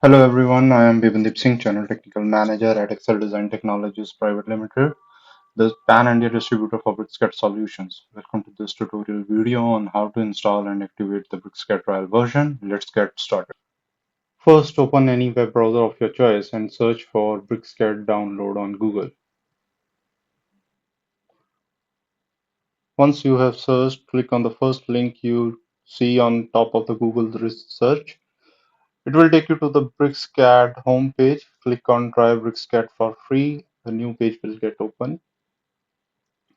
Hello everyone, I am Bipindeep Singh, Channel Technical Manager at Excel Design Technologies Private Limited, the pan-India distributor for BricsCAD solutions. Welcome to this tutorial video on how to install and activate the BricsCAD trial version. Let's get started. First, open any web browser of your choice and search for BricsCAD download on Google. Once you have searched, click on the first link you see on top of the Google search. It will take you to the BricsCAD homepage. Click on Try BricsCAD for free. The new page will get open.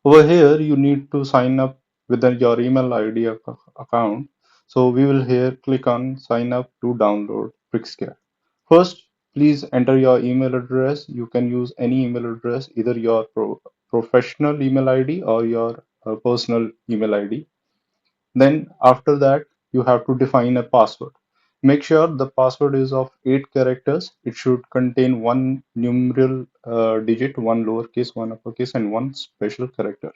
Over here, you need to sign up with your email ID account. So we will here click on sign up to download BricsCAD. First, please enter your email address. You can use any email address, either your professional email ID or your personal email ID. Then after that, you have to define a password. Make sure the password is of 8 characters. It should contain one numeral digit, one lowercase, one uppercase, and one special character.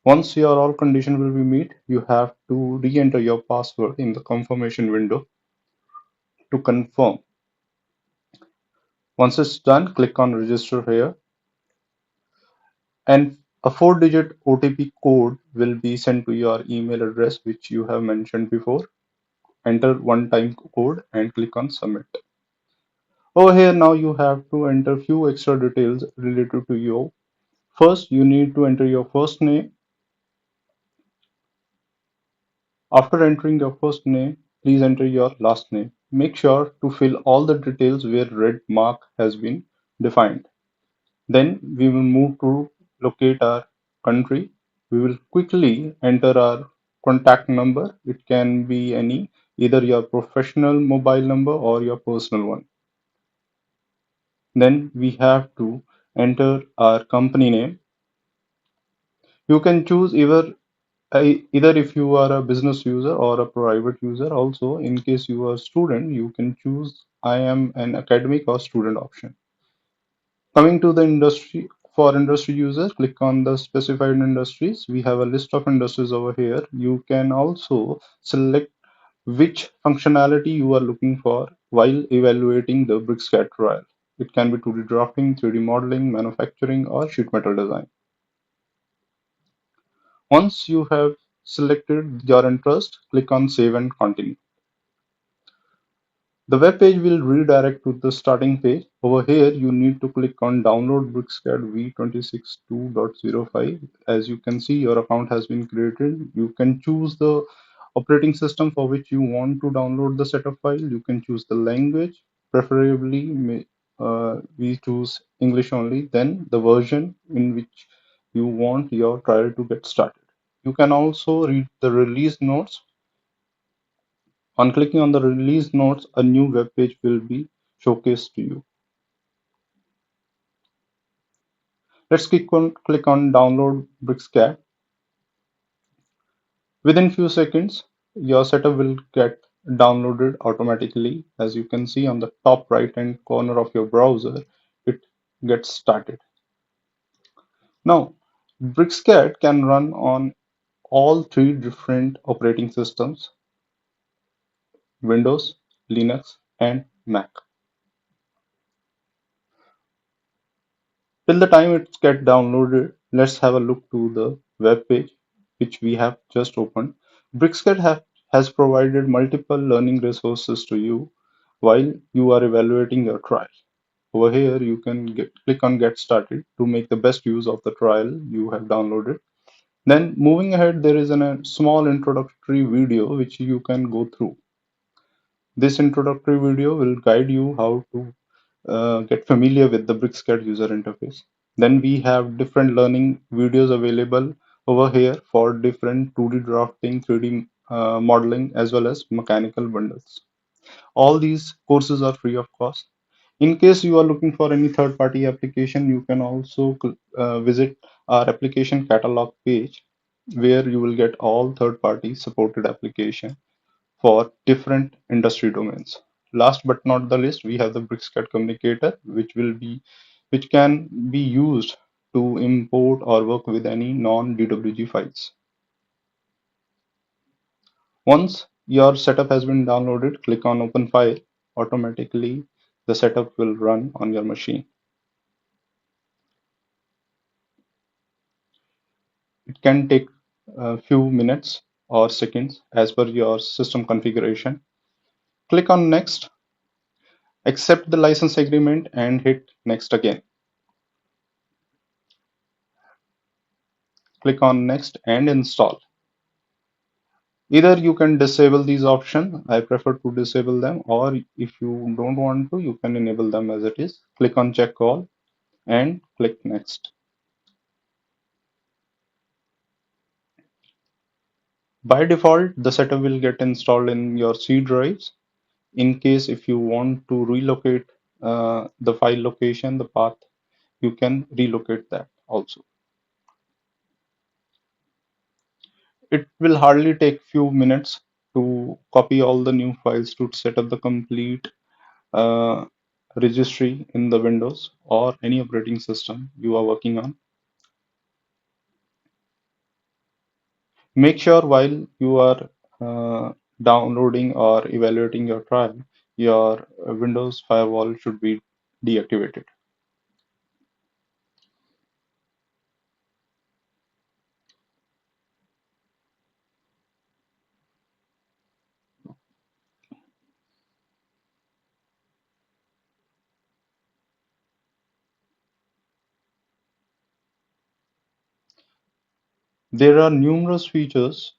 Once your all condition will be met, you have to re-enter your password in the confirmation window to confirm. Once it's done, click on register here, and a 4-digit OTP code will be sent to your email address which you have mentioned before. Enter one-time code and click on submit. Over here now you have to enter few extra details related to you. First, you need to enter your first name. After entering your first name, please enter your last name. Make sure to fill all the details where red mark has been defined. Then we will move to locate our country. We will quickly enter our contact number. It can be any, either your professional mobile number or your personal one. Then we have to enter our company name. You can choose either if you are a business user or a private user. Also, in case you are a student, you can choose I am an academic or student option. Coming to the industry, for industry users, click on the specified industries. We have a list of industries over here. You can also select which functionality you are looking for while evaluating the BricsCAD trial. It can be 2D drafting, 3D modeling, manufacturing, or sheet metal design. Once you have selected your interest, click on Save and Continue. The web page will redirect to the starting page. Over here, you need to click on Download BricsCAD V262.05. As you can see, your account has been created. You can choose the operating system for which you want to download the setup file. You can choose the language, preferably we choose English only, then the version in which you want your trial to get started. You can also read the release notes. On clicking on the release notes, a new web page will be showcased to you. Let's click on download BricsCAD. Within few seconds, your setup will get downloaded automatically. As you can see on the top right hand corner of your browser, it gets started. Now, BricsCAD can run on all three different operating systems: Windows, Linux, and Mac. Till the time it's get downloaded, let's have a look to the web page which we have just opened. BricsCAD has provided multiple learning resources to you while you are evaluating your trial. Over here, you can click on Get Started to make the best use of the trial you have downloaded. Then moving ahead, there is a small introductory video which you can go through. This introductory video will guide you how to get familiar with the BricsCAD user interface. Then we have different learning videos available over here for different 2D drafting, 3D modeling, as well as mechanical bundles. All these courses are free of cost. In case you are looking for any third-party application, you can also visit our application catalog page where you will get all third-party supported application for different industry domains. Last but not the least, we have the BricsCAD communicator, which can be used to import or work with any non-DWG files. Once your setup has been downloaded, click on Open File. automatically the setup will run on your machine. It can take a few minutes or seconds as per your system configuration. Click on next, accept the license agreement and hit next again. Click on next and install. Either you can disable these options, I prefer to disable them, or if you don't want to, you can enable them as it is. Click on check all and click next. By default, the setup will get installed in your C drives. In case if you want to relocate the file location, the path, you can relocate that also. It will hardly take few minutes to copy all the new files to set up the complete uh, registry in the Windows or any operating system you are working on. Make sure while you are downloading or evaluating your trial, your Windows firewall should be deactivated. There are numerous features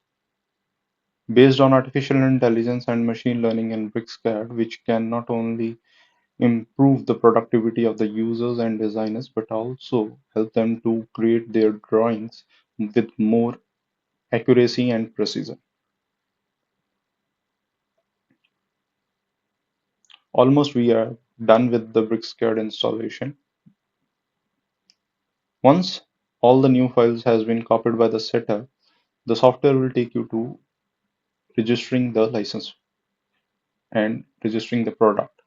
based on artificial intelligence and machine learning in BricsCAD, which can not only improve the productivity of the users and designers, but also help them to create their drawings with more accuracy and precision. Almost we are done with the BricsCAD installation. Once all the new files has been copied by the setter, the software will take you to registering the license and registering the product.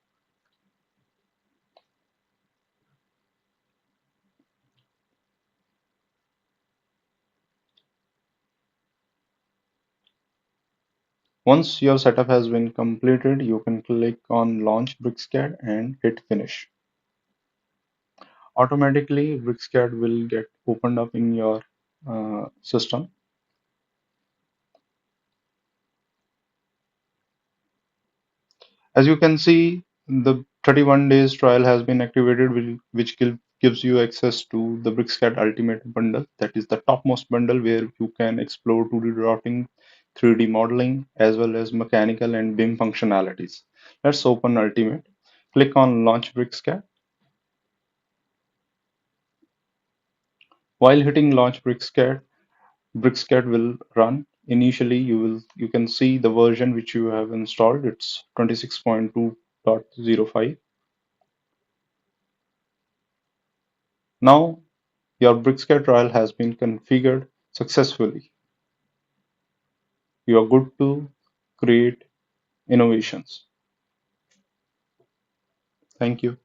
Once your setup has been completed, you can click on Launch BricsCAD and hit Finish. Automatically, BricsCAD will get opened up in your system. As you can see, the 31 days trial has been activated, which gives you access to the BricsCAD Ultimate bundle. That is the topmost bundle where you can explore 2D routing, 3D modeling, as well as mechanical and BIM functionalities. Let's open Ultimate. Click on Launch BricsCAD. While hitting Launch BricsCAD, BricsCAD will run. Initially, you can see the version which you have installed. It's 26.2.05. Now your BricsCAD trial has been configured successfully. You are good to create innovations. Thank you.